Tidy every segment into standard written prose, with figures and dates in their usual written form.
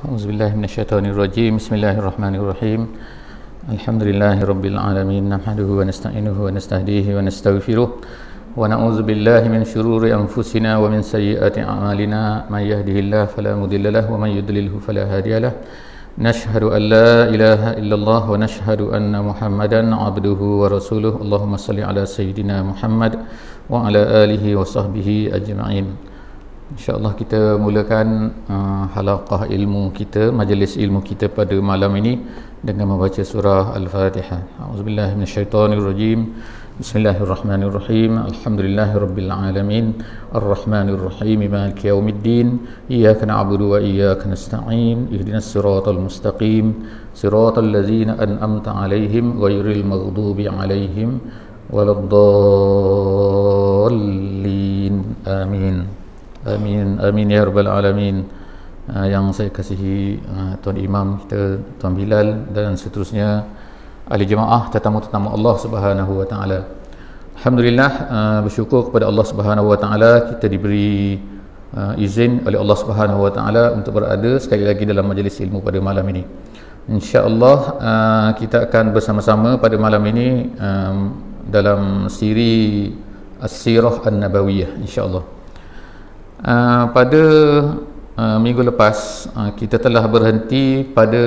Auzubillahi minasyaitonirrajim. Bismillahirrahmanirrahim. Alhamdulillahi rabbil alamin. Nahmaduhu wa nasta'inuhu wa nastahdihi wa nastaghfiruh. Wa na'udzu billahi min syururi anfusina wa min sayyiati a'malina. May yahdihillahu fala mudilla lahu wa may yudlilhu fala hadiyalah. Nashhadu an la ilaha illallah wa nashhadu anna Muhammadan 'abduhu wa rasuluh. Allahumma shalli ala sayyidina Muhammad wa ala alihi wa sahbihi ajma'in. InsyaAllah kita mulakan halaqah ilmu kita, majlis ilmu kita pada malam ini dengan membaca surah Al-Fatihah. A'udzubillahi minasyaitonirrajim. Bismillahirrahmanirrahim. Alhamdulillahirabbil alamin. Arrahmanirrahim. Maliki yaumiddin. Iyyaka na'budu wa iyyaka nasta'in. Ihdinas siratal mustaqim. Siratal ladzina an'amta 'alaihim ghairil maghdubi 'alaihim waladdallin. Amin. Amin, amin ya rabbal alamin. Yang saya kasihi Tuan Imam kita, Tuan Bilal dan seterusnya ahli jemaah, tetamu-tetamu Allah Subhanahu wa taala. Alhamdulillah, bersyukur kepada Allah Subhanahu wa taala kita diberi izin oleh Allah Subhanahu wa taala untuk berada sekali lagi dalam majlis ilmu pada malam ini. Insya-Allah kita akan bersama-sama pada malam ini dalam siri As-Sirah An-Nabawiyah, insya-Allah. Pada minggu lepas kita telah berhenti pada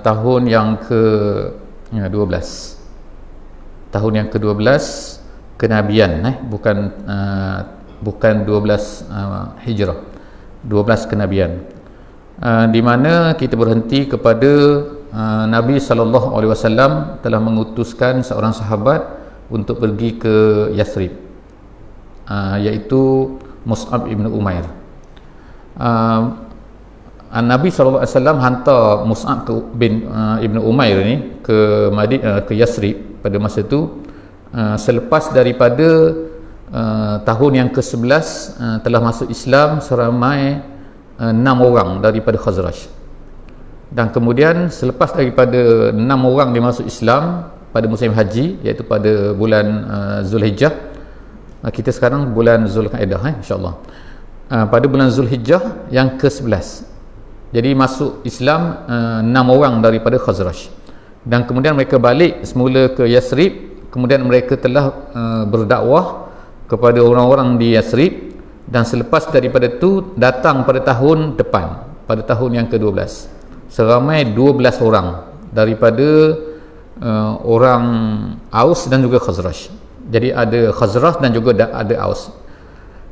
tahun yang ke-12, tahun yang ke-12 kenabian, bukan 12 hijrah, 12 kenabian, di mana kita berhenti kepada Nabi SAW telah mengutuskan seorang sahabat untuk pergi ke Yathrib, iaitu Mus'ab ibn Umair. Nabi SAW hantar Mus'ab ibn Umair ni ke Yathrib pada masa itu, selepas daripada tahun yang ke-11 telah masuk Islam seramai 6 orang daripada Khazraj. Dan kemudian selepas daripada 6 orang dia masuk Islam pada musim haji, iaitu pada bulan Zulhijjah. Kita sekarang bulan Zulkaidah, insya-Allah. Pada bulan Zulhijjah yang ke-11. Jadi masuk Islam 6 orang daripada Khazraj. Dan kemudian mereka balik semula ke Yathrib, kemudian mereka telah berdakwah kepada orang-orang di Yathrib, dan selepas daripada itu datang pada tahun depan, pada tahun yang ke-12. Seramai 12 orang daripada orang Aus dan juga Khazraj. Jadi ada Khazraj dan juga ada Aus.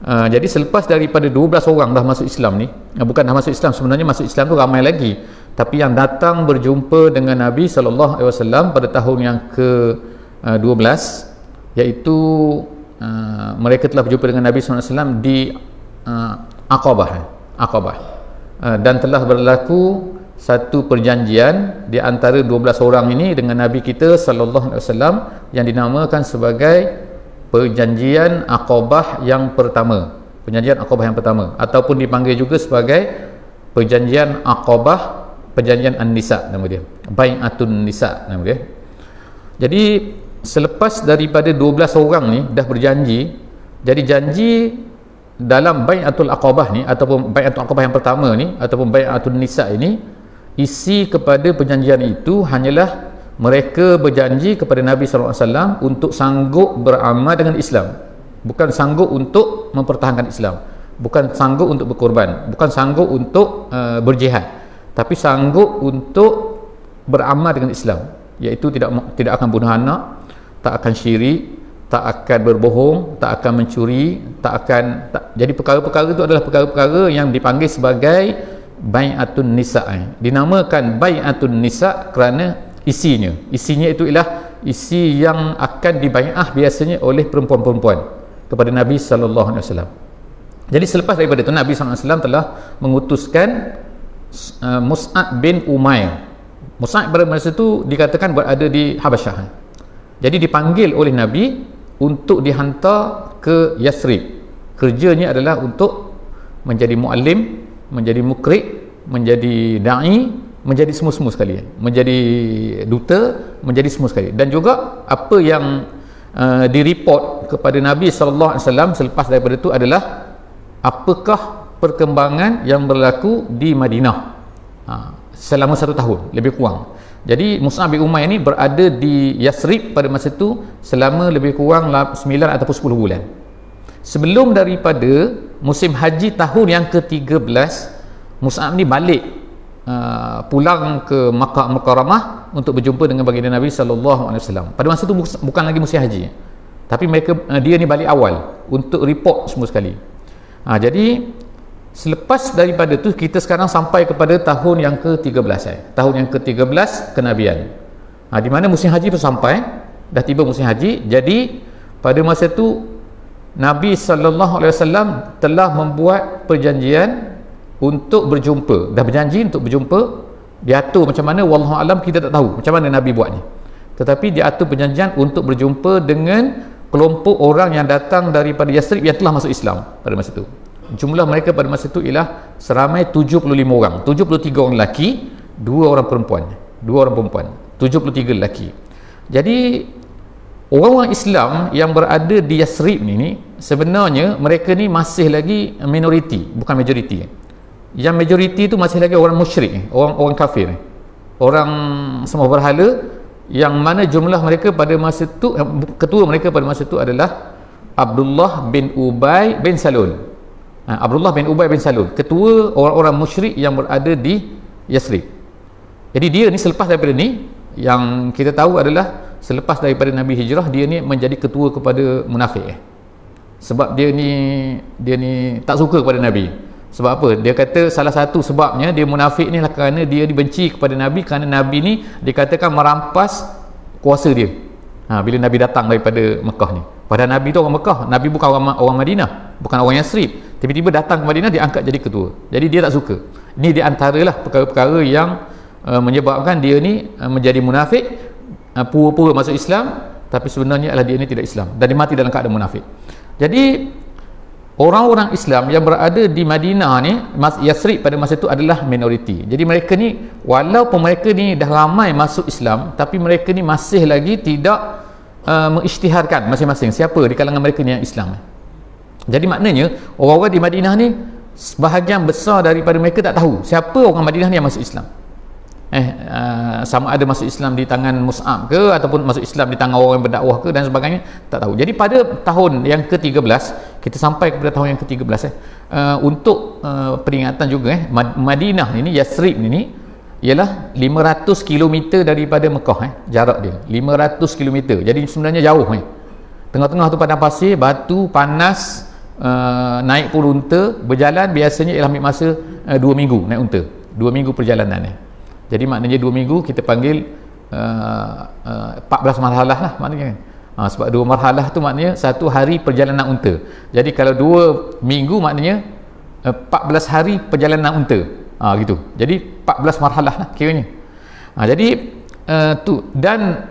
Jadi selepas daripada 12 orang dah masuk Islam ni, bukan dah masuk Islam, sebenarnya masuk Islam tu ramai lagi, tapi yang datang berjumpa dengan Nabi SAW pada tahun yang ke-12, iaitu mereka telah berjumpa dengan Nabi SAW di Aqabah, dan telah berlaku satu perjanjian di antara 12 orang ini dengan Nabi kita sallallahu alaihi wasallam yang dinamakan sebagai perjanjian Aqabah yang pertama, perjanjian Aqabah yang pertama, ataupun dipanggil juga sebagai perjanjian Aqabah, perjanjian An-Nisa nama dia, Bai'atun Nisa nama dia. Jadi selepas daripada 12 orang ni dah berjanji, jadi janji dalam Bai'atul Aqabah ni, ataupun Bai'atul Aqabah yang pertama ni, ataupun Bai'atun Nisa ini, isi kepada perjanjian itu hanyalah mereka berjanji kepada Nabi SAW untuk sanggup beramal dengan Islam, bukan sanggup untuk mempertahankan Islam, bukan sanggup untuk berkorban, bukan sanggup untuk berjihad, tapi sanggup untuk beramal dengan Islam, iaitu tidak akan bunuh anak, tak akan syirik, tak akan berbohong, tak akan mencuri, jadi perkara-perkara itu adalah perkara-perkara yang dipanggil sebagai Bai'atun Nisa. Dinamakan Bai'atun Nisa kerana isinya itu ialah isi yang akan dibai'ah biasanya oleh perempuan-perempuan kepada Nabi sallallahu alaihi wasallam. Jadi selepas daripada itu Nabi sallallahu alaihi wasallam telah mengutuskan Mus'ab bin Umair. Mus'ab pada masa itu dikatakan berada di Habasyah. Jadi dipanggil oleh Nabi untuk dihantar ke Yathrib. Kerjanya adalah untuk menjadi muallim, menjadi mukri, menjadi da'i, menjadi semua-semua sekali, menjadi duta, menjadi semua sekali. Dan juga apa yang direport kepada Nabi SAW selepas daripada itu adalah apakah perkembangan yang berlaku di Madinah selama 1 tahun lebih kurang. Jadi Mus'ab bin Umair ni berada di Yasrib pada masa itu selama lebih kurang 9 ataupun 10 bulan. Sebelum daripada musim haji tahun yang ke-13, Mus'ab ni balik pulang ke Makkah Mukarramah untuk berjumpa dengan baginda Nabi sallallahu alaihi wasallam. Pada masa itu bukan lagi musim haji, tapi dia ni balik awal untuk report semua sekali. Jadi selepas daripada tu kita sekarang sampai kepada tahun yang ke-13 tahun yang ke-13 kenabian. Di mana musim haji pun sampai, dah tiba musim haji. Jadi pada masa tu Nabi sallallahu alaihi wasallam telah membuat perjanjian untuk berjumpa. Dah berjanji untuk berjumpa, diatur macam mana wallahu alam kita tak tahu macam mana Nabi buat ni. Tetapi diatur perjanjian untuk berjumpa dengan kelompok orang yang datang daripada Yasrib yang telah masuk Islam pada masa itu. Jumlah mereka pada masa itu ialah seramai 75 orang. 73 orang lelaki, 2 orang perempuan. 73 lelaki. Jadi orang-orang Islam yang berada di Yasrib ni sebenarnya mereka ni masih lagi minoriti, bukan majoriti. Yang majoriti tu masih lagi orang musyrik, orang kafir, orang sembah berhala, yang mana jumlah mereka pada masa itu, ketua mereka pada masa itu adalah Abdullah bin Ubay bin Salul. Abdullah bin Ubay bin Salul, ketua orang-orang musyrik yang berada di Yasrib. Jadi dia ni selepas daripada ni, yang kita tahu adalah selepas daripada Nabi hijrah, dia ni menjadi ketua kepada munafik. Sebab dia ni tak suka kepada Nabi. Sebab apa? Dia kata salah satu sebabnya dia munafik ni lah kerana dia dibenci kepada Nabi, kerana Nabi ni dikatakan merampas kuasa dia bila Nabi datang daripada Mekah ni. Padahal Nabi tu orang Mekah, Nabi bukan orang Madinah, bukan orang Yasrib. Tiba-tiba datang ke Madinah, dia angkat jadi ketua. Jadi dia tak suka. Ini di antaralah perkara-perkara yang menyebabkan dia ni menjadi munafik, pura-pura masuk Islam, tapi sebenarnya adalah dia ni tidak Islam dan dia mati dalam keadaan munafik. Jadi orang-orang Islam yang berada di Madinah ni, Yasrib pada masa itu adalah minoriti. Jadi mereka ni, walaupun mereka ni dah ramai masuk Islam, tapi mereka ni masih lagi tidak mengisytiharkan masing-masing siapa di kalangan mereka ni yang Islam. Jadi maknanya orang-orang di Madinah ni sebahagian besar daripada mereka tak tahu siapa orang Madinah ni yang masuk Islam. Sama ada masuk Islam di tangan Mus'ab ke ataupun masuk Islam di tangan orang yang berdakwah ke dan sebagainya, tak tahu. Jadi pada tahun yang ke-13, kita sampai kepada tahun yang ke-13 untuk peringatan juga Madinah ini, Yasrib ini ialah 500 km daripada Mekah, jarak dia 500 km. Jadi sebenarnya jauh. Tengah-tengah tu padang pasir, batu, panas, naik pun unta, berjalan biasanya ialah ambil masa 2 minggu naik unta, 2 minggu perjalanan. Jadi maknanya 2 minggu kita panggil 14 marhalah lah maknanya. Sebab 2 marhalah tu maknanya 1 hari perjalanan unta. Jadi kalau 2 minggu maknanya 14 hari perjalanan unta. Gitu. Jadi 14 marhalah lah kiranya. Jadi tu, dan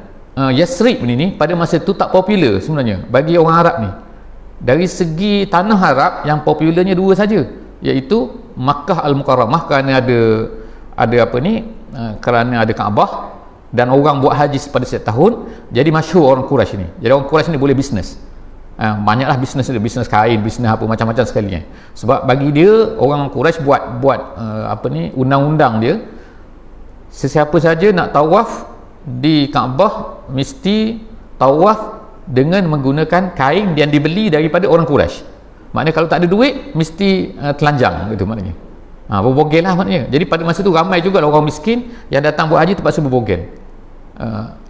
Yasrib ni pada masa tu tak popular sebenarnya bagi orang Arab ni. Dari segi tanah Arab yang popularnya 2 saja, iaitu Makkah Al-Mukarramah kerana ada apa ni, kerana ada Kaabah dan orang buat haji pada setiap tahun. Jadi masyhur orang Quraisy ni. Jadi orang Quraisy ni boleh bisnes. Banyaklah bisnes dia, bisnes kain, bisnes apa macam-macam sekali. Sebab bagi dia orang Quraisy buat apa ni, undang-undang dia, sesiapa saja nak tawaf di Kaabah mesti tawaf dengan menggunakan kain yang dibeli daripada orang Quraisy. Maknanya kalau tak ada duit mesti telanjang gitu maknanya. Berbogel lah maknanya. Jadi pada masa tu ramai juga orang miskin yang datang buat haji terpaksa berbogel.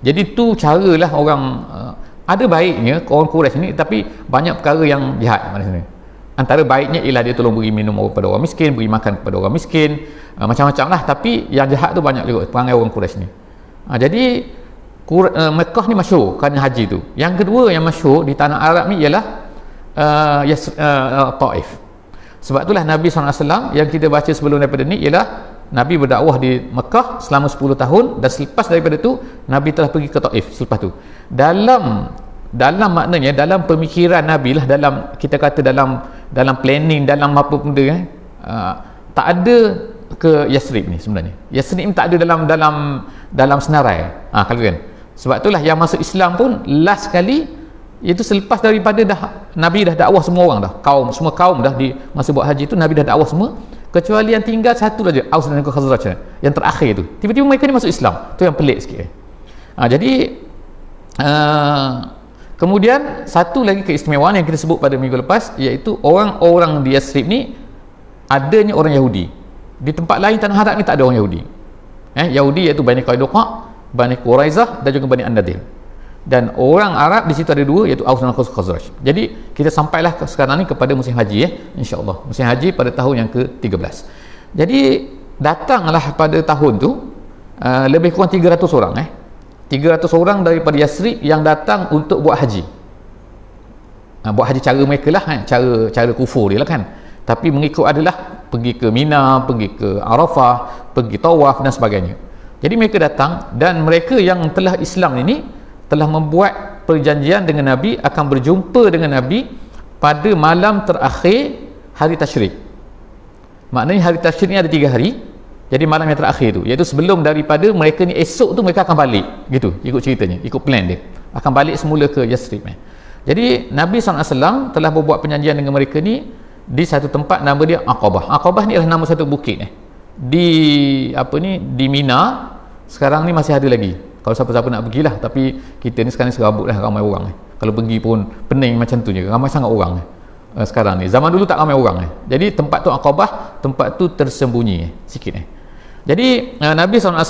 Jadi tu caralah orang, ada baiknya orang Quraisy ni, tapi banyak perkara yang jahat maksudnya. Antara baiknya ialah dia tolong beri minum kepada orang miskin, beri makan kepada orang miskin, macam-macam lah. Tapi yang jahat tu banyak juga perangai orang Quraisy ni. Jadi Mekah ni masyhur kerana haji tu. Yang kedua yang masyhur di tanah Arab ni ialah Taif. Sebab itulah Nabi SAW yang kita baca sebelum daripada ni ialah Nabi berdakwah di Mekah selama 10 tahun, dan selepas daripada tu Nabi telah pergi ke Taif selepas tu. Dalam maknanya, dalam pemikiran Nabi lah, dalam kita kata dalam planning, dalam apa benda tak ada ke Yasrib ni sebenarnya. Yasrib ni tak ada dalam senarai. Kalau kan. Sebab itulah yang masuk Islam pun last kali Iaitu selepas daripada Nabi dah dakwah semua orang dah, semua kaum dah di masa buat haji itu Nabi dah dakwah semua, kecuali yang tinggal satu saja, Aus dan Khazraj, yang terakhir tu. Tiba-tiba mereka ni masuk Islam. Tu yang pelik sikit. Jadi kemudian satu lagi keistimewaan yang kita sebut pada minggu lepas, iaitu orang-orang di Yathrib ni adanya orang Yahudi. Di tempat lain tanah Arab ni tak ada orang Yahudi. Yahudi iaitu Bani Qainuqa, Bani Quraizah dan juga Bani An-Nadir. Dan orang Arab di situ ada dua, iaitu Aus dan Khazraj. Jadi kita sampailah sekarang ni kepada musim haji, insya-Allah. Musim haji pada tahun yang ke-13. Jadi datanglah pada tahun tu lebih kurang 300 orang 300 orang daripada Yathrib yang datang untuk buat haji. Buat haji cara mereka lah, cara kufur dia lah kan. Tapi mengikut adalah pergi ke Mina, pergi ke Arafah, pergi tawaf dan sebagainya. Jadi mereka datang, dan mereka yang telah Islam ini telah membuat perjanjian dengan Nabi akan berjumpa dengan Nabi pada malam terakhir hari Tasyrik. Maknanya hari Tasyrik ni ada 3 hari. Jadi malam yang terakhir tu, iaitu sebelum daripada mereka ni, esok tu mereka akan balik, gitu, ikut ceritanya, ikut plan dia, akan balik semula ke Yathrib. Jadi Nabi SAW telah berbuat perjanjian dengan mereka ni di satu tempat, nama dia Aqabah. Aqabah ni adalah nama satu bukit di Mina. Sekarang ni masih ada lagi, kalau siapa-siapa nak pergilah. Tapi kita ni sekarang ni serabut lah, ramai orang kalau pergi pun pening macam tu je, ramai sangat orang sekarang ni. Zaman dulu tak ramai orang Jadi tempat tu Aqabah, tempat tu tersembunyi sikit Jadi Nabi SAW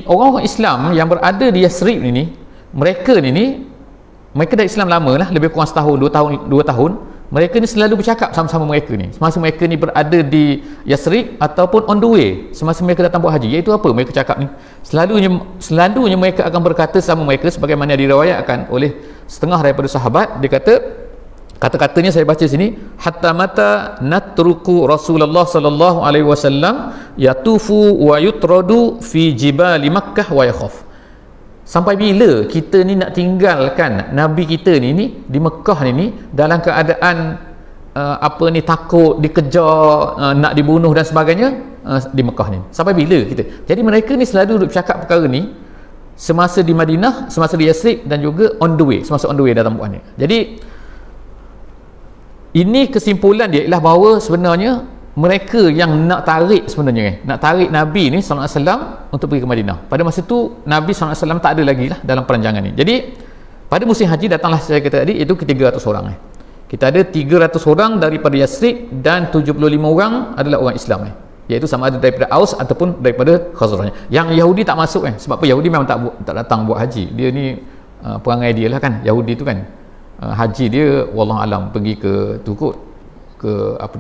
orang-orang Islam yang berada di Yathrib ni, mereka dah Islam lama lah, lebih kurang setahun, 2 tahun. Mereka ni selalu bercakap sama-sama mereka ni semasa mereka ni berada di Yathrib ataupun on the way semasa mereka datang buat haji. Iaitu apa mereka cakap ni? Selalunya mereka akan berkata sama mereka, sebagaimana diriwayatkan oleh setengah daripada sahabat. Dia kata, kata-katanya saya baca sini, hatta mata natruku Rasulullah sallallahu alaihi wasallam yatufu wa yutradu fi jibali Makkah wa yakhaf. Sampai bila kita ni nak tinggalkan Nabi kita ni di Mekah ni dalam keadaan takut dikejar, nak dibunuh dan sebagainya di Mekah ni? Sampai bila kita? Jadi mereka ni selalu duduk bercakap perkara ni semasa di Madinah, semasa di Yathrib, dan juga on the way, semasa on the way dalam buat ni. Jadi ini kesimpulan dia ialah bahawa sebenarnya mereka yang nak tarik sebenarnya nak tarik Nabi ni SAW untuk pergi ke Madinah. Pada masa tu Nabi SAW tak ada lagi lah dalam perancangan ni. Jadi pada musim haji datanglah, saya kata tadi, itu ke 300 orang kita ada 300 orang daripada Yathrib dan 75 orang adalah orang Islam iaitu sama ada daripada Aus ataupun daripada Khazraj. Yang Yahudi tak masuk sebab apa? Yahudi memang tak datang buat haji. Dia ni perangai dia lah kan, Yahudi tu kan, haji dia wallahualam pergi ke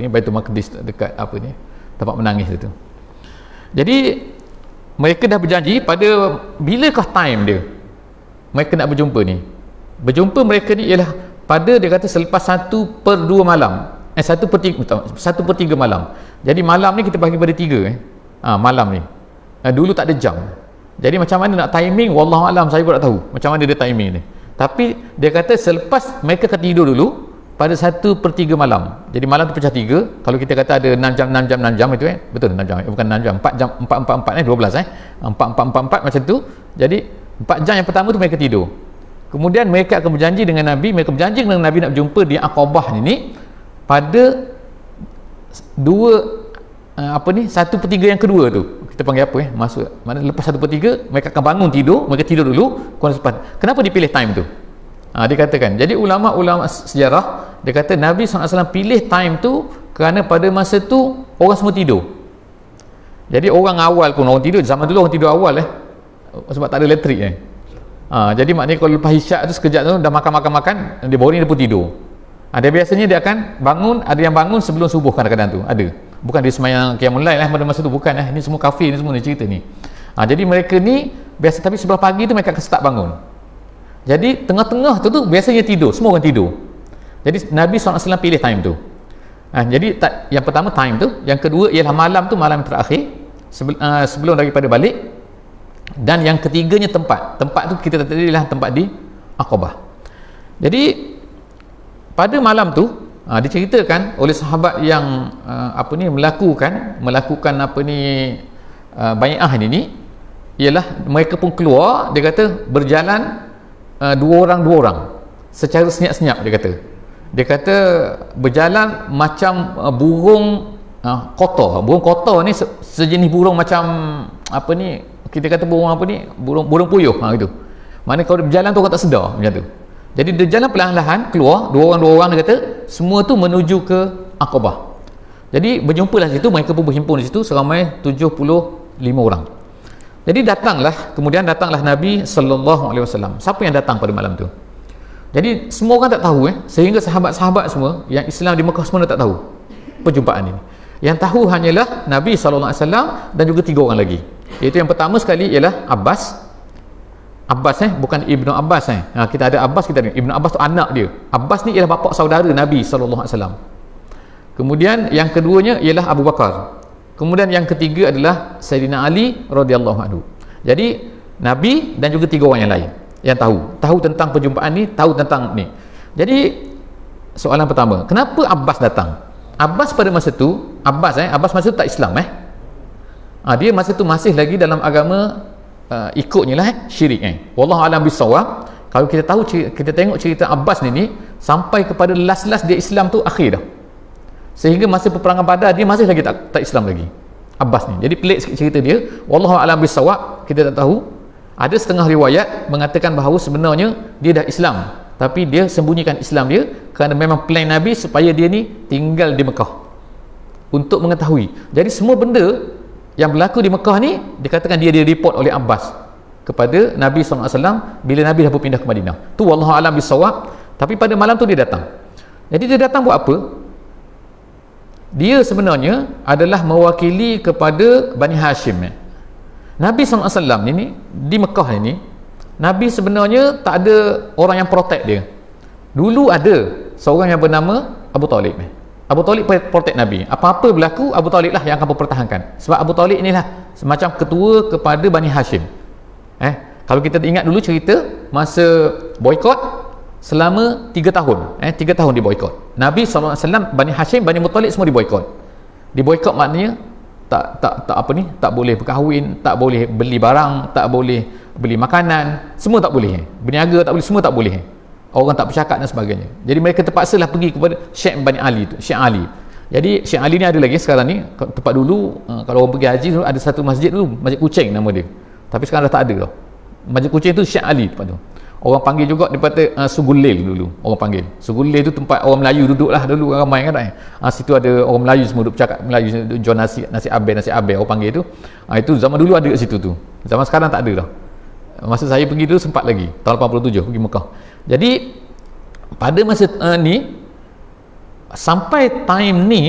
Baitul Maqdis, dekat tempat menangis itu. Jadi mereka dah berjanji pada bilakah time dia mereka nak berjumpa ni. Berjumpa mereka ni ialah pada, dia kata, selepas 1/2 malam, 1/3 malam. Jadi malam ni kita bagi pada 3 malam ni. Dulu tak ada jam. Jadi macam mana nak timing, wallahualam saya pun tak tahu macam mana dia timing ni. Tapi dia kata selepas mereka akan tidur dulu pada 1/3 malam. Jadi malam tu pecah 3. Kalau kita kata ada 6 jam itu betul 6 jam, bukan 6 jam, 4 jam, 4 12 4 macam tu. Jadi 4 jam yang pertama tu mereka tidur. Kemudian mereka akan berjanji dengan Nabi, nak berjumpa di Aqabah ni pada 1/3 yang kedua tu. Kita panggil apa masuk. Mana lepas 1/3 mereka akan bangun tidur, mereka tidur dulu. Kenapa dipilih time tu? Dia katakan, jadi ulama-ulama sejarah, dia kata Nabi SAW pilih time tu kerana pada masa tu orang semua tidur. Jadi orang awal pun orang tidur. Zaman dulu orang tidur awal sebab tak ada elektrik jadi maknanya kalau lepas isyak tu sekejap tu dah makan, dia boring, dia pun tidur. Dia biasanya dia akan bangun, ada yang bangun sebelum subuh kadang-kadang tu ada. Bukan dia sembahyang qiyamul lail pada masa tu, bukan ini semua kafir ni semua ni cerita ni. Jadi mereka ni biasa, tapi sebelah pagi tu mereka akan start bangun. Jadi tengah-tengah tu biasanya tidur, semua orang tidur. Jadi Nabi SAW pilih time tu. Jadi yang pertama time tu, yang kedua ialah malam tu, malam terakhir sebelum daripada balik, dan yang ketiganya tempat tu kita tadi lah tempat di Aqabah. Jadi pada malam tu diceritakan oleh sahabat yang melakukan bai'ah ini ialah mereka pun keluar, dia kata berjalan dua orang secara senyap-senyap. Dia kata berjalan macam burung kotor. Burung kotor ni sejenis burung macam apa ni, kita kata burung apa ni, burung puyuh gitu. Mana kalau dia berjalan tu orang tak sedar macam tu. Jadi dia jalan perlahan-lahan keluar, dua orang dia kata, semua tu menuju ke Aqabah. Jadi berjumpalah situ, mereka pun berhimpun di situ seramai 75 orang. Jadi kemudian datanglah Nabi sallallahu alaihi wasallam. Siapa yang datang pada malam tu? Jadi semua orang tak tahu, sehingga sahabat-sahabat semua yang Islam di Mekah semua tak tahu perjumpaan ini. Yang tahu hanyalah Nabi sallallahu alaihi wasallam dan juga 3 orang lagi. Iaitu yang pertama sekali ialah Abbas, bukan Ibnu Abbas. Kita ada Abbas, kita ada Ibnu Abbas, tu anak dia. Abbas ni ialah bapa saudara Nabi sallallahu alaihi wasallam. Kemudian yang keduanya ialah Abu Bakar. Kemudian yang ketiga adalah Sayyidina Ali radhiyallahu anhu. Jadi Nabi dan juga 3 orang yang lain yang tahu tentang perjumpaan ni, tahu tentang ni. Jadi soalan pertama, kenapa Abbas datang? Abbas pada masa tu, Abbas masa tu tak Islam. Dia masa tu masih lagi dalam agama ikutnya lah syirik. Wallahu alam bisawab. Kalau kita tengok cerita Abbas ni sampai kepada last dia Islam tu akhir dah. Sehingga masa peperangan Badar dia masih lagi tak Islam lagi, Abbas ni. Jadi pelik sikit cerita dia, wallahu alam bisawab, kita tak tahu. Ada setengah riwayat mengatakan bahawa sebenarnya dia dah Islam, tapi dia sembunyikan Islam dia kerana memang plan Nabi supaya dia ni tinggal di Mekah untuk mengetahui. Jadi semua benda yang berlaku di Mekah ni dikatakan dia report oleh Abbas kepada Nabi SAW bila Nabi dah berpindah ke Madinah. Tu wallahu alam bisawab. Tapi pada malam tu dia datang. Jadi dia datang buat apa? Dia sebenarnya adalah mewakili kepada Bani Hashim. Nabi SAW ni di Mekah ni, Nabi sebenarnya tak ada orang yang protect dia. Dulu ada seorang yang bernama Abu Talib. Abu Talib protect Nabi. Apa-apa berlaku, Abu Talib lah yang akan mempertahankan. Sebab Abu Talib inilah semacam ketua kepada Bani Hashim. Kalau kita ingat dulu cerita masa boykot selama 3 tahun, 3 tahun diboykot. Nabi SAW, Bani Hashim, Bani Muttalib semua diboykot. Diboykot maknanya tak boleh berkahwin, tak boleh beli barang, tak boleh beli makanan, semua tak boleh. Berniaga tak boleh, semua tak boleh. Orang tak bercakap dan sebagainya. Jadi mereka terpaksalah pergi kepada Syekh Bani Ali tu, Syekh Ali. Jadi Syekh Ali ni ada lagi sekarang ni. Tempat dulu kalau orang pergi haji dulu ada satu masjid dulu, Masjid Kucing nama dia. Tapi sekarang dah tak ada dah. Masjid Kucing tu Syekh Ali tempat tu. Orang panggil juga daripada Sugulil dulu. Orang panggil Sugulil tu tempat orang Melayu duduk lah dulu, ramai kan. Situ ada orang Melayu semua duduk bercakap Melayu, jual nasi abe orang panggil tu. Itu zaman dulu ada kat situ tu. Zaman sekarang tak ada dah. Masa saya pergi dulu sempat lagi tahun 87 pergi Mekah. Jadi pada masa ni sampai time ni,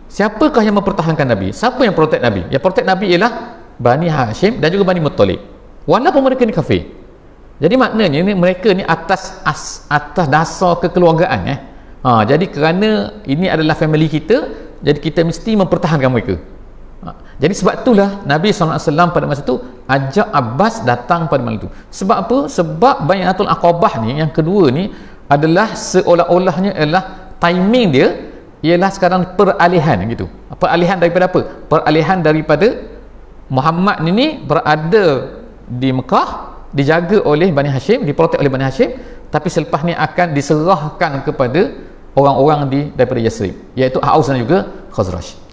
siapakah yang mempertahankan Nabi? Siapa yang protect Nabi? Yang protect Nabi ialah Bani Hashim dan juga Bani Muttalib. Walaupun mereka ni kafir. Jadi maknanya ni, mereka ni atas dasar kekeluargaan. Jadi kerana ini adalah family kita, jadi kita mesti mempertahankan mereka. Jadi sebab itulah Nabi SAW pada masa tu ajak Abbas datang pada malam tu. Sebab apa? Sebab Bai'atul Aqabah ni yang kedua ni adalah seolah-olahnya adalah timing dia ialah sekarang peralihan gitu. Peralihan daripada apa? Peralihan daripada Muhammad ni berada di Mekah, dijaga oleh Bani Hashim, diprotek oleh Bani Hashim, tapi selepas ni akan diserahkan kepada orang-orang daripada Yasrib, iaitu Aus dan juga Khazraj.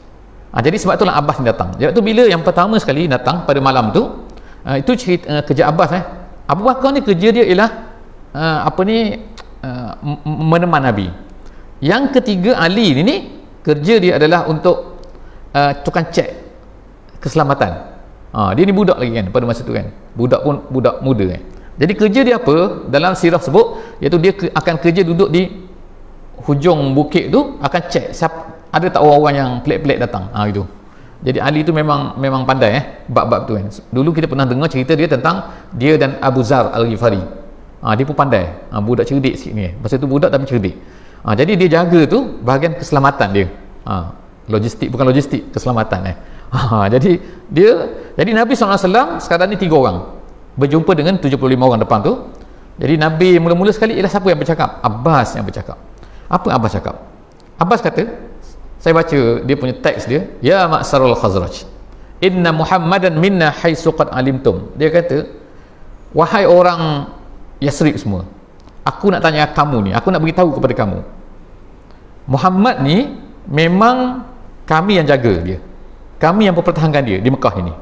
Jadi sebab itulah Abbas ni datang. Jadi tu bila yang pertama sekali datang pada malam tu, itu cerita kerja Abbas. Abu Bakar ni kerja dia ialah meneman Nabi. Yang ketiga Ali ni kerja dia adalah untuk tukang cek keselamatan. Dia ni budak lagi kan pada masa tu kan, budak muda kan. Jadi kerja dia apa dalam sirah sebut, iaitu dia akan kerja duduk di hujung bukit tu, akan cek ada tak orang-orang yang pelik-pelik datang. Gitu. Jadi Ali tu memang pandai bab-bab tu kan. Dulu kita pernah dengar cerita dia tentang dia dan Abu Zar Al-Ghifari. Dia pun pandai. Budak cerdik sikit ni. Masa tu budak tapi cerdik. Jadi dia jaga tu bahagian keselamatan dia. Bukan logistik, keselamatan. Jadi Nabi SAW sekarang ni 3 orang berjumpa dengan 75 orang depan tu. Jadi Nabi mula-mula sekali ialah siapa yang bercakap? Abbas yang bercakap. Apa Abbas cakap? Abbas kata, saya baca dia punya teks dia, ya ma'sarul Khazraj, inna Muhammadan minna haitsu qad alimtum. Dia kata, wahai orang Yasrib semua, aku nak tanya kamu ni, aku nak beritahu kepada kamu, Muhammad ni memang kami yang jaga dia, kami yang mempertahankan dia di Mekah ini.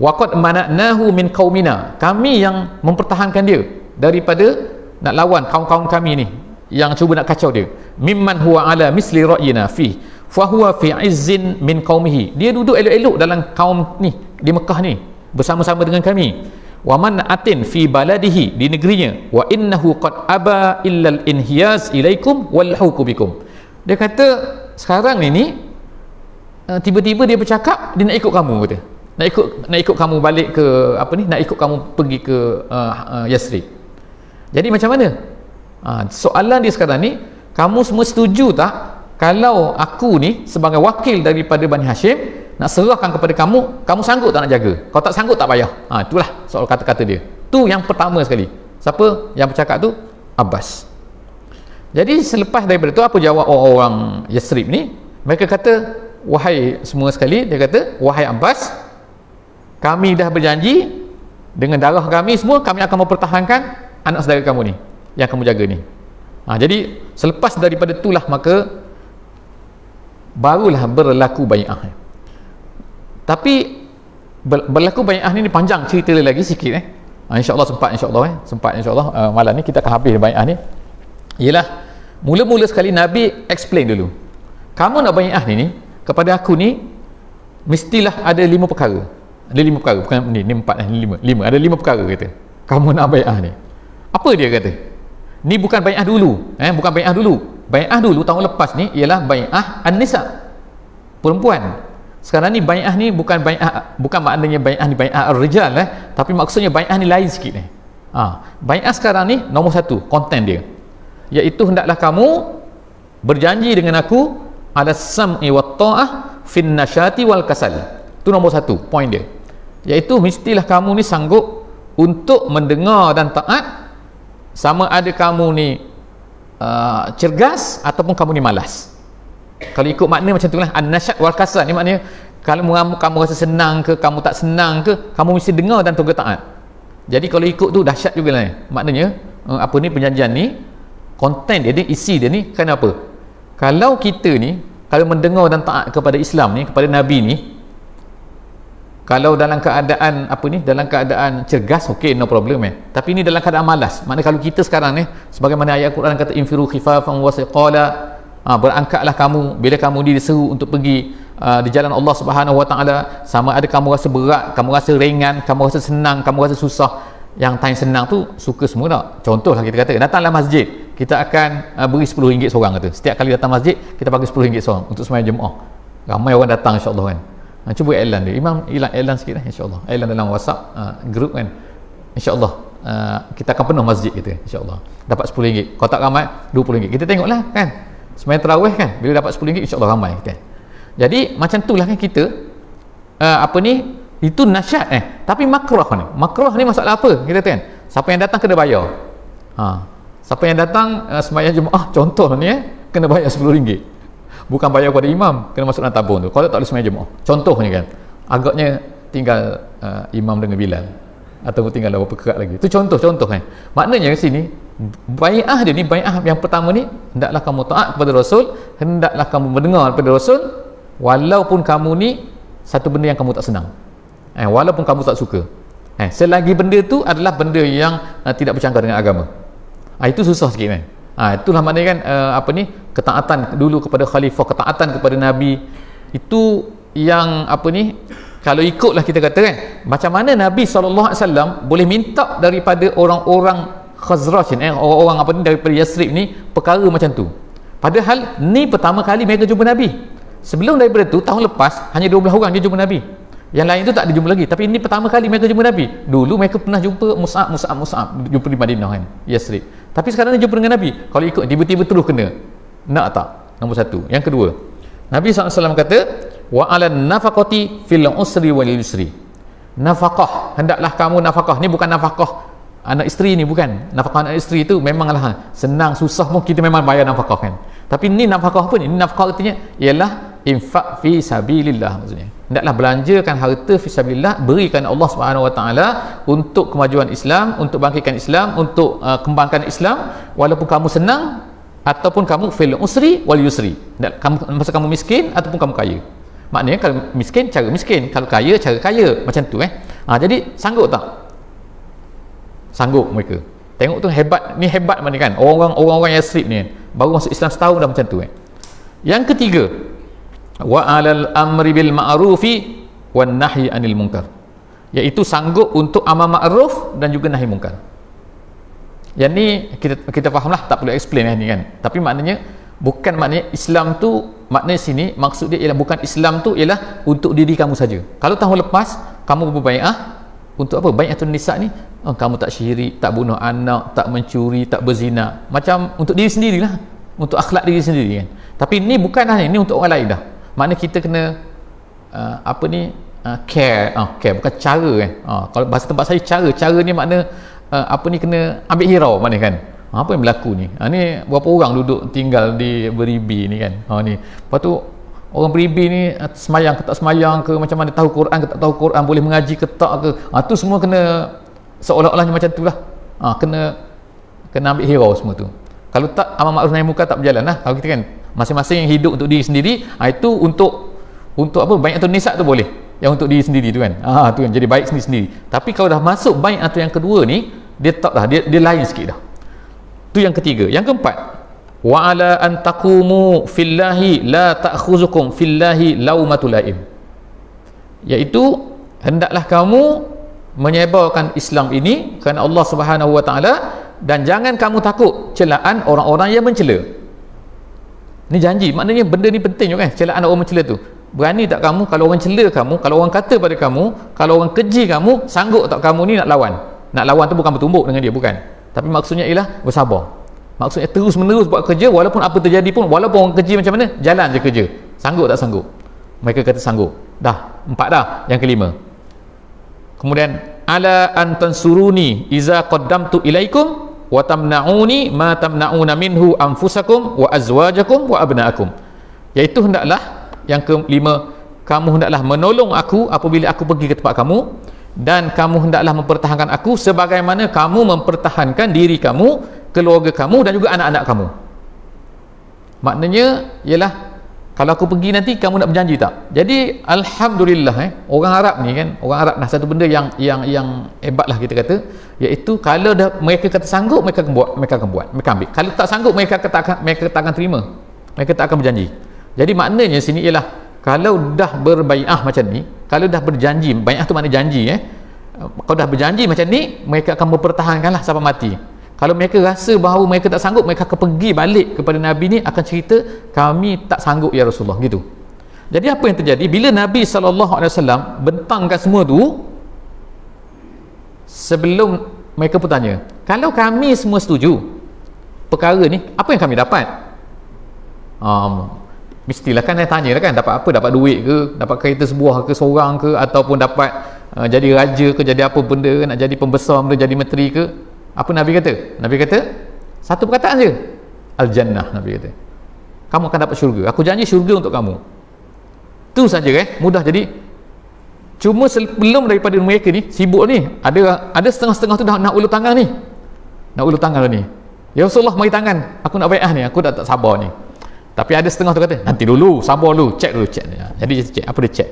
Waqad mana'nahu min qaumina, kami yang mempertahankan dia daripada nak lawan kaum-kaum kami ni yang cuba nak kacau dia. Mimman huwa ala misli ra'yina fi fa huwa fi izzin min qaumihi, dia duduk elok-elok dalam kaum ni di Mekah ni bersama-sama dengan kami. Wa man atin fi baladihi, di negerinya. Wa innahu qad aba illa al-inhiyaz ilaikum wal hukubikum, dia kata sekarang ni tiba-tiba dia bercakap dia nak ikut kamu, kata nak ikut kamu balik ke apa ni, nak ikut kamu pergi ke Yasrib. Jadi macam mana? Soalan dia sekarang ni, kamu semua setuju tak kalau aku ni sebagai wakil daripada Bani Hashim nak serahkan kepada kamu, kamu sanggup tak nak jaga? Kalau tak sanggup tak payah. Itulah soal kata-kata dia. Tu yang pertama sekali. Siapa yang bercakap tu? Abbas. Jadi selepas daripada tu, apa jawab orang Yasrib ni? Mereka kata, wahai semua sekali, dia kata, wahai Abbas, kami dah berjanji dengan darah kami semua, kami akan mempertahankan anak saudara kamu ni yang kamu jaga ni. Jadi selepas daripada itulah maka barulah berlaku bai'ah. Tapi berlaku bai'ah ni panjang cerita lagi sikit InsyaAllah sempat insyaAllah malam ni kita akan habis bai'ah ni. Ialah mula-mula sekali Nabi explain dulu, kamu nak bai'ah ni kepada aku ni mestilah ada 5 perkara. Ada 5 perkara, bukan ni 4 ni 5. Ada 5 perkara kata kamu nak bai'ah ni. Apa dia kata? Ni bukan bai'ah dulu, bukan bai'ah dulu. Bai'ah dulu tahun lepas ni ialah bai'ah an-nisa, perempuan. Sekarang ni bai'ah ni bukan bai'ah, bukan maknanya bai'ah ni bai'ah ar-rijal tapi maksudnya bai'ah ni lain sikit ni. Bai'ah sekarang ni nombor 1 konten dia, iaitu hendaklah kamu berjanji dengan aku ala sam'i wa ta'ah fin nasyati wal kasal. Itu nombor 1 poin dia, iaitu mestilah kamu ni sanggup untuk mendengar dan taat, sama ada kamu ni cergas ataupun kamu ni malas. Kalau ikut makna macam itulah an-nasyat wal kasal ni, maknanya kalau kamu rasa senang ke, kamu tak senang ke, kamu mesti dengar dan toga taat. Jadi kalau ikut tu dahsyat jugalah maknanya apa ni perjanjian ni, konten dia ni, isi dia ni. Kenapa? Kalau kita ni kalau mendengar dan taat kepada Islam ni, kepada Nabi ni, kalau dalam keadaan apa ni, dalam keadaan cergas, okey, no problem tapi ni dalam keadaan malas. Maknanya kalau kita sekarang ni, sebagaimana ayat Quran kata infiru khifafan wa thiqala, berangkatlah kamu bila kamu diseru untuk pergi di jalan Allah Subhanahu Wa Taala, sama ada kamu rasa berat, kamu rasa ringan, kamu rasa senang, kamu rasa susah. Yang time senang tu suka semua tak? Contohlah kita kata datanglah masjid, kita akan beri RM10 seorang, kata setiap kali datang masjid kita bagi RM10 seorang untuk sembahyang Jumaat. Ramai orang datang insya-Allah kan. Cuba iklan dia, Imam iklan sikit insya-Allah, iklan dalam WhatsApp group kan, insya-Allah kita akan penuh masjid kita insya-Allah, dapat RM10. Kalau tak ramai RM20. Kita tengoklah kan, sembahyang tarawih kan, bila dapat RM10 insya-Allah ramai kita. Jadi macam itulah kan kita apa ni, itu nasyat tapi makruh ni. Makruh ni masalah apa? Kita kan, siapa yang datang kena bayar. Siapa yang datang sembahyang Jumaat contoh ni kena bayar RM10. Bukan bayar kepada imam, kena masuk dalam tabung tu. Kalau tak boleh sembahyang Jumaat. Contohnya kan, agaknya tinggal imam dengan Bilal, atau tinggal berapa kerat lagi. Itu contoh-contoh kan. Maknanya kat sini bai'ah dia ni, bai'ah yang pertama ni, hendaklah kamu taat kepada Rasul, hendaklah kamu mendengar daripada Rasul, walaupun kamu ni satu benda yang kamu tak senang, walaupun kamu tak suka, selagi benda tu adalah benda yang tidak bercanggah dengan agama. Itu susah sikit kan. Itulah maknanya kan apa ni, ketaatan dulu kepada khalifah, ketaatan kepada Nabi, itu yang apa ni, kalau ikutlah kita kata kan, macam mana Nabi SAW boleh minta daripada orang-orang Khazraj ni, orang-orang apa ni daripada Yasrib ni perkara macam tu, padahal ni pertama kali mereka jumpa Nabi. Sebelum daripada tu tahun lepas hanya 12 orang dia jumpa Nabi, yang lain tu tak ada jumpa lagi. Tapi ini pertama kali mereka jumpa Nabi. Dulu mereka pernah jumpa Mus'ab jumpa di Madinah kan, Yasrib. Tapi sekarang dia jumpa dengan Nabi. Kalau ikut tiba-tiba terus kena, nak tak? Nombor 1. Yang kedua, Nabi SAW kata wa 'alan nafaqati fil usri wal yusri. Nafaqah, hendaklah kamu nafaqah. Ni bukan nafaqah anak isteri ni, bukan. Nafaqah anak isteri tu memanglah senang susah pun kita memang bayar nafaqah kan. Tapi ni nafaqah apa ni? Ni nafaqah artinya ialah infak fi sabilillah, maksudnya hendaklah belanjakan harta fisabilillah, berikan Allah Subhanahu Wa Taala untuk kemajuan Islam, untuk bangkitkan Islam, untuk kembangkan Islam, walaupun kamu senang ataupun kamu fil usri wal yusri. Masa kamu miskin ataupun kamu kaya. Maknanya kalau miskin cara miskin, kalau kaya cara kaya, macam tu jadi sanggup tak? Sanggup mereka. Tengok tu hebat, ni hebat mana kan, orang-orang Yathrib ni baru masuk Islam setahun dah macam tu Yang ketiga, wa alal amri bil ma'rufi wan nahyi anil munkar, iaitu sanggup untuk amal ma'ruf dan juga nahi munkar. Yang ni kita fahamlah, tak perlu explain ni kan. Tapi maknanya bukan maknanya Islam tu, maknanya sini maksud dia ialah bukan Islam tu ialah untuk diri kamu saja. Kalau tahun lepas kamu berbai'ah untuk apa? Bai'atun nisa ni, kamu tak syirik, tak bunuh anak, tak mencuri, tak berzina, macam untuk diri sendirilah, untuk akhlak diri sendiri kan. Tapi ni bukanlah ni untuk orang lain dah. Maknanya kita kena care, bukan cara kan. Kalau bahasa tempat saya cara ni makna kena ambil hirau mana kan. Apa yang berlaku ni? Ni berapa orang duduk tinggal di Beribi ni kan. Ni. Lepas tu orang Beribi ni semayang ke tak semayang ke, macam mana, tahu Quran ke tak tahu Quran, boleh mengaji ke tak ke. Tu semua kena seolah-olahnya macam tu lah. Kena ambil hirau semua tu. Kalau tak, amal ma'ruf nahi munkar tak berjalan lah. Kalau kita kan masing-masing yang hidup untuk diri sendiri, itu untuk apa? Bai'atun nisa tu boleh. Yang untuk diri sendiri tu kan. Tu kan jadi baik sendiri-sendiri. Tapi kalau dah masuk bai'at yang kedua ni, dia tak dah, dia lain sikit dah. Tu yang ketiga. Yang keempat, wa ala an taqumu fillahi la ta'khuzukum fillahi laumatul laim, iaitu hendaklah kamu menyebarkan Islam ini kerana Allah Subhanahu Wa Taala, dan jangan kamu takut celaan orang-orang yang mencela. Ni janji, maknanya benda ni penting juga kan, celaan orang mencela tu. Berani tak kamu kalau orang cela kamu, kalau orang kata pada kamu, kalau orang keji kamu, sanggup tak kamu ni nak lawan? Nak lawan tu bukan bertumbuk dengan dia, bukan. Tapi maksudnya ialah bersabar. Maksudnya terus menerus buat kerja, walaupun apa terjadi pun, walaupun orang keji macam mana, jalan je kerja. Sanggup tak sanggup? Mereka kata sanggup. Dah, 4 dah. Yang kelima, kemudian ala an tansuruni iza qaddamtu ilaikum wa tamna'uni ma tamna'una minhu anfusakum wa azwajakum wa abna'akum, iaitu hendaklah, yang kelima, kamu hendaklah menolong aku apabila aku pergi ke tempat kamu, dan kamu hendaklah mempertahankan aku sebagaimana kamu mempertahankan diri kamu, keluarga kamu dan juga anak-anak kamu. Maknanya ialah kalau aku pergi nanti kamu nak berjanji tak? Jadi alhamdulillah orang Arab ni kan, orang Arab dah satu benda yang hebat lah kita kata, iaitu kalau dah mereka kata sanggup, mereka akan buat, mereka ambil. Kalau tak sanggup, mereka tak akan terima, mereka tak akan berjanji. Jadi maknanya sini ialah kalau dah berbai'ah macam ni, kalau dah berjanji, bai'ah tu makna janji kalau dah berjanji macam ni, mereka akan mempertahankanlah sampai mati. Kalau mereka rasa bahawa mereka tak sanggup, mereka akan pergi balik kepada Nabi ni, akan cerita, kami tak sanggup ya Rasulullah, gitu. Jadi apa yang terjadi bila Nabi SAW bentangkan semua tu, sebelum mereka pun tanya, kalau kami semua setuju perkara ni, apa yang kami dapat? Mestilah kan tanya kan, dapat apa? Dapat duit ke, dapat kereta sebuah ke, seorang ke, ataupun dapat jadi raja ke, jadi apa benda ke, nak jadi pembesar benda, jadi menteri ke. Apa Nabi kata? Nabi kata satu perkataan je, al-jannah. Nabi kata kamu akan dapat syurga, aku janji syurga untuk kamu. Tu saja mudah. Jadi cuma sebelum daripada mereka ni sibuk ni, ada setengah-setengah tu dah nak ulur tangan ni, ya Rasulullah mari tangan, aku nak bai'ah ni, aku dah tak sabar ni. Tapi ada setengah tu kata, nanti dulu, sabar dulu, cek dulu. Jadi dia cek, apa dia cek?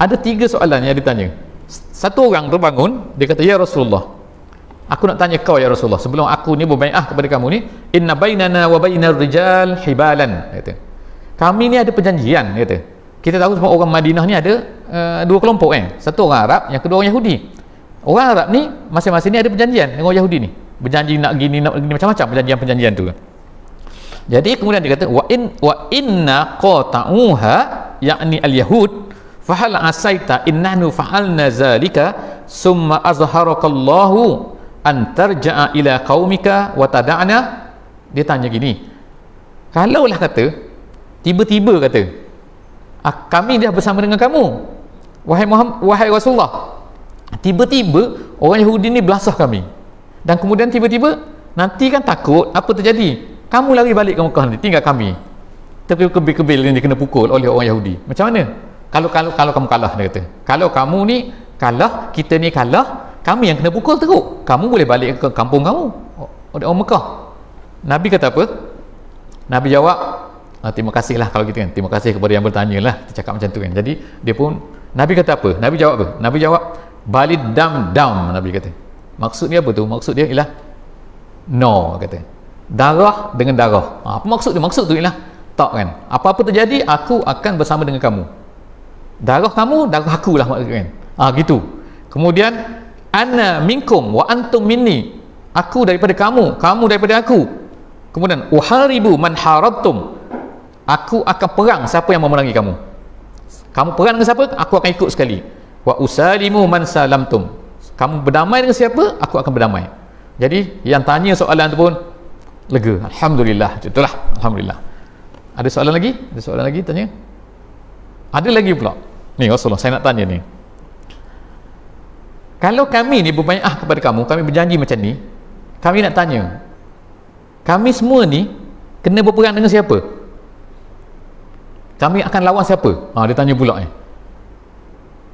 Ada 3 soalan yang dia tanya. Satu orang terbangun, dia kata, ya Rasulullah, aku nak tanya kau ya Rasulullah, sebelum aku ni berbai'ah kepada kamu ni, inna bainana wa bainar rijal hibalan, kata. Kami ni ada perjanjian, kata. Kita tahu semua orang Madinah ni ada 2 kelompok satu orang Arab, yang kedua orang Yahudi. Orang Arab ni masing-masing ni ada perjanjian dengan orang Yahudi ni, berjanji nak gini macam-macam perjanjian tu. Jadi kemudian dia kata wa inna qata'uha, yakni al-yahud, fa hal asaita innahnu fa'alna zalika summa azharakallahu an tarja'a ila qaumika wa tada'na. Dia tanya gini, kalaulah kata tiba-tiba kata kami dah bersama dengan kamu wahai Rasulullah, tiba-tiba orang Yahudi ni belasah kami, dan kemudian tiba-tiba nanti kan takut apa terjadi, kamu lari balik ke Mekah ni, tinggal kami terkebil-kebil ni, kena pukul oleh orang Yahudi, macam mana? kalau kamu kalah, dia kata. Kalau kamu ni kalah, kita ni kalah, kami yang kena pukul teruk. Kamu boleh balik ke kampung kamu. Orang Mekah. Nabi kata apa? Nabi jawab, terima kasih lah kalau gitu kan. Terima kasih kepada yang bertanya lah. Dia cakap macam tu kan. Jadi dia pun, Nabi kata apa? Nabi jawab apa? Nabi jawab, balid dam dam. Nabi kata. Maksud dia apa tu? Maksud dia ialah no, kata. Darah dengan darah. Apa maksud dia? Maksud tu ialah tak kan. Apa-apa terjadi, aku akan bersama dengan kamu. Darah kamu, darah aku lah maksudnya kan. Gitu. Kemudian ana minkum wa antum minni. Aku daripada kamu, kamu daripada aku. Kemudian uharibu man harabtum. Aku akan perang siapa yang memerangi kamu. Kamu perang dengan siapa, aku akan ikut sekali. Wa usalimu man salamtum. Kamu berdamai dengan siapa, aku akan berdamai. Jadi yang tanya soalan tu pun lega. Alhamdulillah. Itulah, alhamdulillah. Ada soalan lagi? Ada soalan lagi tanya? Ada lagi pula. Ni Rasulullah, saya nak tanya ni. Kalau kami ni berbai'ah kepada kamu, kami berjanji macam ni, kami nak tanya, kami semua ni kena berperang dengan siapa? Kami akan lawan siapa? Dia tanya pula ni.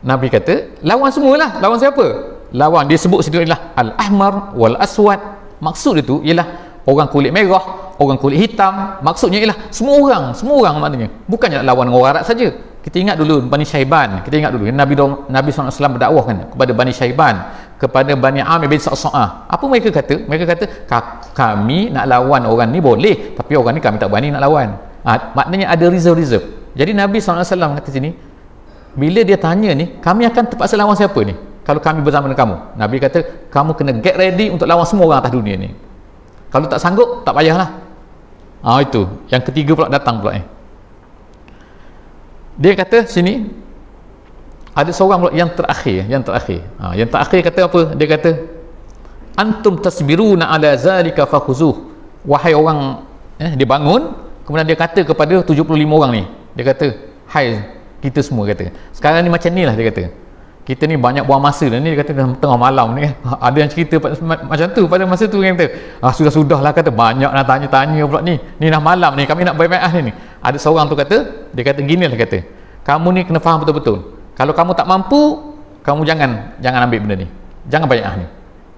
Nabi kata, lawan semualah. Lawan siapa? Lawan, dia sebut situ ialah al-ahmar wal aswad. Maksud dia tu ialah orang kulit merah, orang kulit hitam. Maksudnya ialah semua orang maknanya. Bukannya nak lawan orang Arab saja. Kita ingat dulu Bani Syaiban, kita ingat dulu Nabi SAW berdakwah kan kepada Bani Syaiban, kepada Bani Amir bin Sa'sa'ah. Apa mereka kata? Mereka kata kami nak lawan orang ni boleh, tapi orang ni kami tak berani nak lawan. Maknanya ada reserve. Jadi Nabi SAW kata sini, bila dia tanya ni, kami akan terpaksa lawan siapa ni kalau kami bersama dengan kamu? Nabi kata, kamu kena get ready untuk lawan semua orang atas dunia ni. Kalau tak sanggup, tak payahlah. Itu yang ketiga pula datang pula dia kata sini ada seorang pula yang terakhir. Yang terakhir kata apa? Dia kata, antum tasbiruna ala zalika fakhuzuh. Wahai orang, dia bangun, kemudian dia kata kepada 75 orang ni, dia kata, hai kita semua, kata, sekarang ni macam ni lah, dia kata, kita ni banyak buang masa dah ni, dia kata tengah malam ni kan. Ada yang cerita macam tu pada masa tu, kata sudah-sudah lah, kata banyak nak tanya pula ni dah malam ni, kami nak bai'ah ni. Ada seorang tu kata, dia kata gini lah, kata, kamu ni kena faham betul-betul, kalau kamu tak mampu, kamu jangan ambil benda ni, jangan bai'ah ni.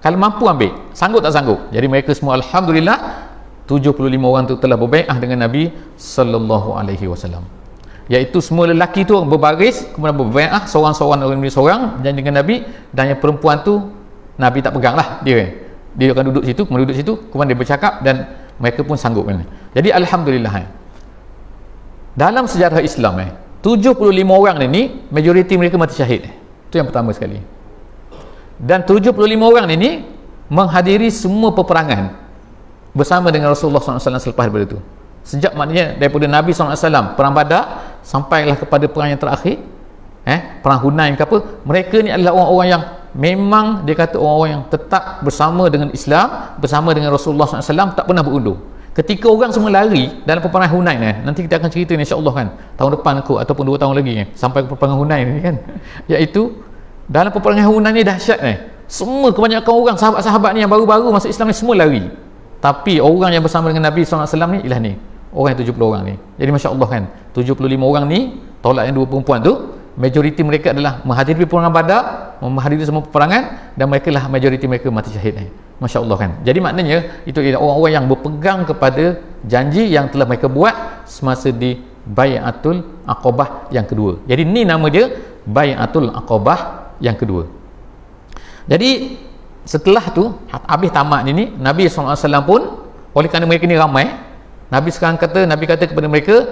Kalau mampu ambil, sanggup tak sanggup. Jadi mereka semua alhamdulillah 75 orang tu telah berbai'ah dengan Nabi sallallahu alaihi wasallam. Iaitu semua lelaki tu berbaris, kemudian berbai'ah seorang-seorang demi seorang berjanji dengan Nabi, dan yang perempuan tu Nabi tak pegang lah, dia akan duduk situ, kemudian dia bercakap dan mereka pun sanggup kan. Jadi alhamdulillah dalam sejarah Islam 75 orang ni majoriti mereka mati syahid. Itu yang pertama sekali. Dan 75 orang ini menghadiri semua peperangan bersama dengan Rasulullah SAW selepas daripada itu. Sejak maknanya daripada Nabi SAW perang Badar sampailah kepada perang yang terakhir, perang Hunain ke apa, mereka ni adalah orang-orang yang memang dia kata orang-orang yang tetap bersama dengan Islam, bersama dengan Rasulullah SAW, tak pernah berundur. Ketika orang semua lari dalam peperangan Hunain, nanti kita akan cerita insya-Allah kan, tahun depan ataupun 2 tahun lagi sampai ke peperangan Hunain ni kan, iaitu dalam peperangan Hunain ni dahsyat semua kebanyakan orang sahabat-sahabat ni yang baru-baru masuk Islam ni semua lari, tapi orang yang bersama dengan Nabi SAW ni ialah ni orang yang 70 orang ni. Jadi masya-Allah kan, 75 orang ni tolak yang 2 perempuan tu, majoriti mereka adalah menghadiri peperangan Badar, menghadiri semua peperangan, dan mereka lah majoriti mereka mati syahid masya-Allah kan. Jadi maknanya itu ialah orang-orang yang berpegang kepada janji yang telah mereka buat semasa di Bai'atul Aqabah yang kedua. Jadi ni nama dia Bai'atul Aqabah yang kedua. Jadi setelah tu habis tamat ni Nabi SAW pun, oleh kerana mereka ni ramai, Nabi kata kepada mereka,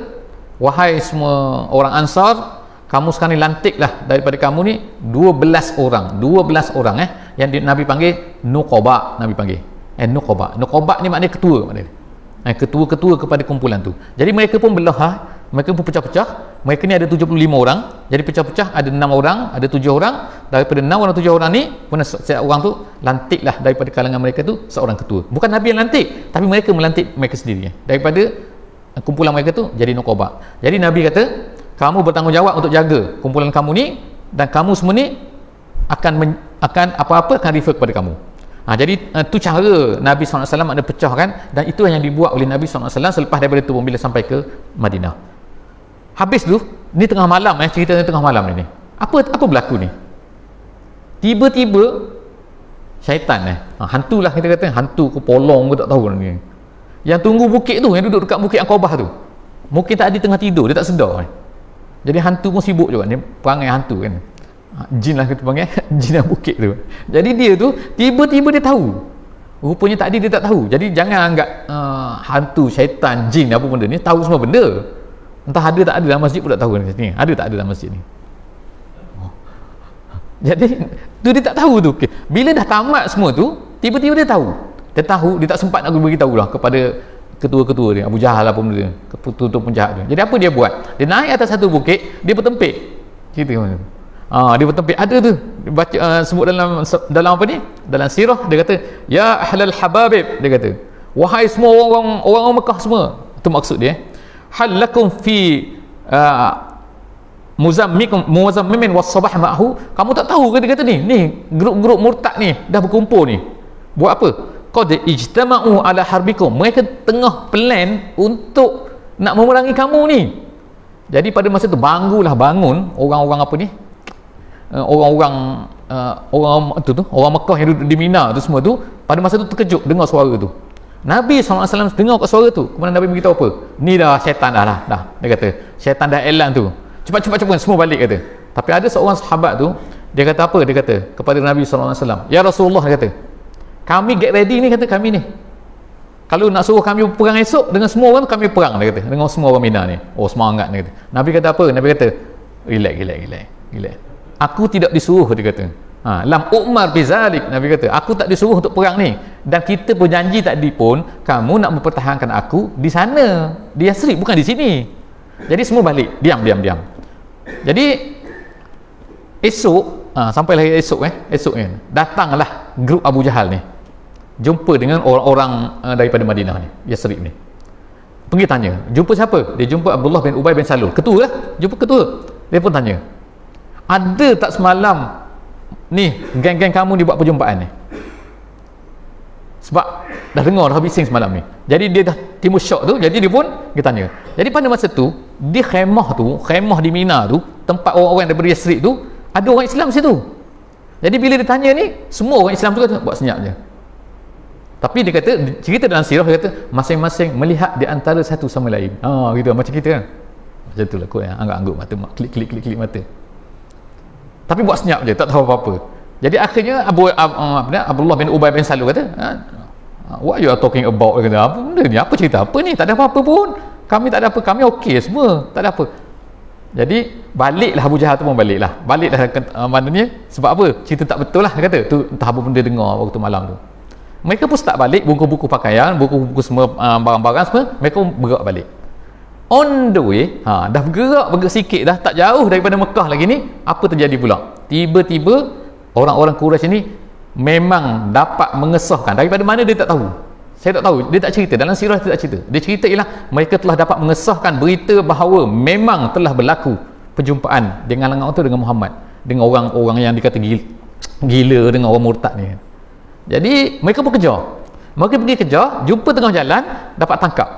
wahai semua orang Ansar, kamu sekarang ni lantiklah daripada kamu ni 12 orang yang Nabi panggil Nuqaba. Nabi panggil Nuqaba ni maknanya ketua, ketua-ketua kepada kumpulan tu. Jadi mereka pun belah, mereka pun pecah-pecah. Mereka ni ada 75 orang, jadi pecah-pecah, ada 6 orang, ada 7 orang. Daripada 6 orang 7 orang ni, setiap orang tu lantiklah daripada kalangan mereka tu seorang ketua. Bukan Nabi yang lantik, tapi mereka melantik mereka sendiri daripada kumpulan mereka tu jadi Nuqaba. Jadi Nabi kata, kamu bertanggungjawab untuk jaga kumpulan kamu ni, dan kamu semua ni akan apa-apa akan refer kepada kamu. Jadi tu cara Nabi SAW ada pecahkan, dan itu yang dibuat oleh Nabi SAW selepas daripada itu bila sampai ke Madinah. Habis tu ni tengah malam cerita ni tengah malam ni. Apa berlaku ni? Tiba-tiba syaitan hantulah kita kata, hantu ke polong ke tak tahu ni. Yang tunggu bukit tu, yang duduk dekat bukit Aqabah tu. Mungkin tadi tengah tidur, dia tak sedar. Jadi hantu pun sibuk juga, dia perangai hantu kan. Jin lah kita panggil, jin yang bukit tu. Jadi dia tu tiba-tiba dia tahu. Rupanya tadi dia tak tahu. Jadi jangan anggap hantu, syaitan, jin apa benda ni tahu semua benda. Entah ada tak ada dalam masjid pun tak tahu ni. Ada tak ada dalam masjid ni. Jadi tu dia tak tahu tu. Okay. Bila dah tamat semua tu, tiba-tiba dia tahu. Dia tak sempat nak beritahu lah kepada ketua-ketua dia, Abu Jahal apa benda dia, ketua-ketua penjahat tu. Jadi apa dia buat? Dia naik atas satu bukit, dia bertempik. Cerita macam tu. Dia bertempik. Ada tu dia baca sebut dalam apa ni? Dalam sirah dia kata, ya ahlal hababib, dia kata, wahai semua orang Mekah semua. Itu maksud dia. Hal lakum fi muzammimin was-sabah ma'hu. Kamu tak tahu ke dia kata ni grup-grup murtad ni dah berkumpul ni. Buat apa? Qad ijtama'u ala harbikum. Mereka tengah plan untuk nak memerangi kamu ni. Jadi pada masa tu bangun orang-orang apa ni? Orang orang Mekah yang duduk di Mina tu semua tu pada masa tu terkejut dengar suara tu. Nabi SAW dengar kat suara tu, kemudian Nabi beritahu apa? Ni dah syaitan dah. Dia kata, syaitan dah elan tu. Cepat semua balik kata. Tapi ada seorang sahabat tu, dia kata apa? Dia kata kepada Nabi SAW, ya Rasulullah, dia kata, kami get ready ni, kata kami ni. Kalau nak suruh kami perang esok dengan semua orang, kami perang, dia kata, dengan semua orang Mina ni. Oh, semangat, dia kata. Nabi kata apa? Nabi kata, relax. Aku tidak disuruh, dia kata. Lam umar bizalik, Nabi kata, aku tak disuruh untuk perang ni. Dan kita berjanji tadi pun, kamu nak mempertahankan aku di sana, di Yasrib, bukan di sini. Jadi semua balik, diam. Jadi esok, sampailah esok ni, datanglah grup Abu Jahal ni, jumpa dengan orang-orang daripada Madinah ni, Yasrib ni. Pergi tanya, jumpa siapa? Dia jumpa Abdullah bin Ubay bin Salul, ketua lah, jumpa ketua. Dia pun tanya, ada tak semalam ni geng-geng kamu dibuat perjumpaan ni? Sebab dah dengar dah bising semalam ni. Jadi dia dah timbul syok tu, jadi dia pun tanya. Jadi pada masa tu, di khemah di Mina tu, tempat orang-orang daripada Yasrib tu, ada orang Islam situ. Jadi bila dia tanya ni, semua orang Islam tu kata buat senyap je. Tapi dia kata, cerita dalam sirah, dia kata masing-masing melihat di antara satu sama lain. Gitu macam kita kan. Macam tu lah kot ya, anggap-anggap mata, klik mata. Tapi buat senyap je, tak tahu apa-apa. Jadi akhirnya Abdullah bin Ubay bin Salul kata, what you are talking about? Dia kata, apa benda ni? Apa cerita? Apa ni? Tak ada apa-apa pun. Kami tak ada apa. Kami okey semua. Tak ada apa. Jadi baliklah Abu Jahal tu pun baliklah. Maknanya sebab apa? Cerita tak betul lah, dia kata. Tu entah apa benda dengar waktu malam tu. Mereka pun start balik, buku-buku pakaian, buku-buku semua, barang-barang semua, mereka pun bergerak balik. On the way, dah bergerak sikit dah, tak jauh daripada Mekah lagi ni, apa terjadi pula? Tiba-tiba orang-orang Quraisy ni memang dapat mengesahkan. Daripada mana dia tak tahu. Saya tak tahu, dia tak cerita, dalam sirah dia tak cerita. Dia cerita ialah mereka telah dapat mengesahkan berita bahawa memang telah berlaku perjumpaan dengan orang tu dengan Muhammad, dengan orang-orang yang dikata gila dengan orang murtad ni. Jadi mereka pun kejar. Mereka pergi kejar, jumpa tengah jalan, dapat tangkap.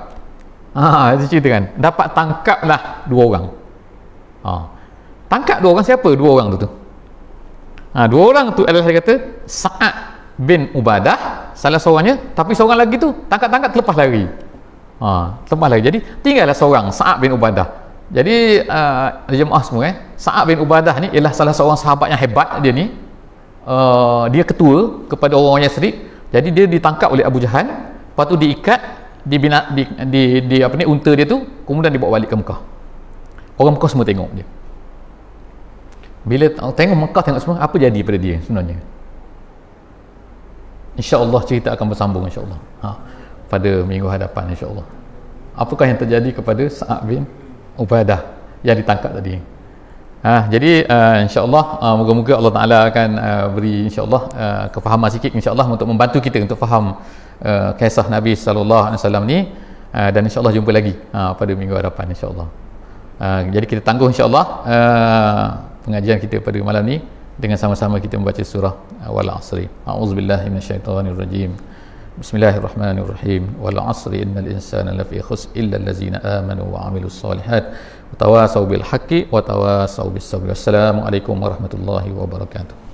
Dia cerita kan, dapat tangkaplah 2 orang. Tangkap 2 orang, siapa 2 orang tu? 2 orang tu adalah, dia kata, Sa'ad bin Ubadah, salah seorangnya, tapi seorang lagi tu tangkap terlepas lari. Jadi tinggallah seorang, Sa'ad bin Ubadah. Jadi jemaah semua, Sa'ad bin Ubadah ni ialah salah seorang sahabat yang hebat. Dia ni dia ketua kepada orang Yasrib. Jadi dia ditangkap oleh Abu Jahal, lepas tu diikat di apa ni, unta dia tu, kemudian dibawa balik ke Mekah. Orang Mekah semua tengok dia. Bila tengok Mekah, tengok semua, apa jadi pada dia sebenarnya? InsyaAllah cerita akan bersambung insyaAllah pada minggu hadapan insyaAllah. Apakah yang terjadi kepada Sa'ad bin Ubadah yang ditangkap tadi? Jadi insyaAllah moga-moga Allah Ta'ala akan beri insyaAllah kefahaman sikit insyaAllah untuk membantu kita untuk faham kisah Nabi SAW ni, dan insyaAllah jumpa lagi pada minggu hadapan insyaAllah. Jadi kita tangguh insyaAllah pengajian kita pada malam ni dengan sama-sama kita membaca surah Wal Asri. A'udzubillahi minasyaitonirrajim. Bismillahirrahmanirrahim. Wal 'asri innal insana lafi khusr illa allazina amanu wa 'amilus solihat wa tawassaw bil haqqi wa tawassaw bis sabr. Assalamualaikum warahmatullahi wabarakatuh.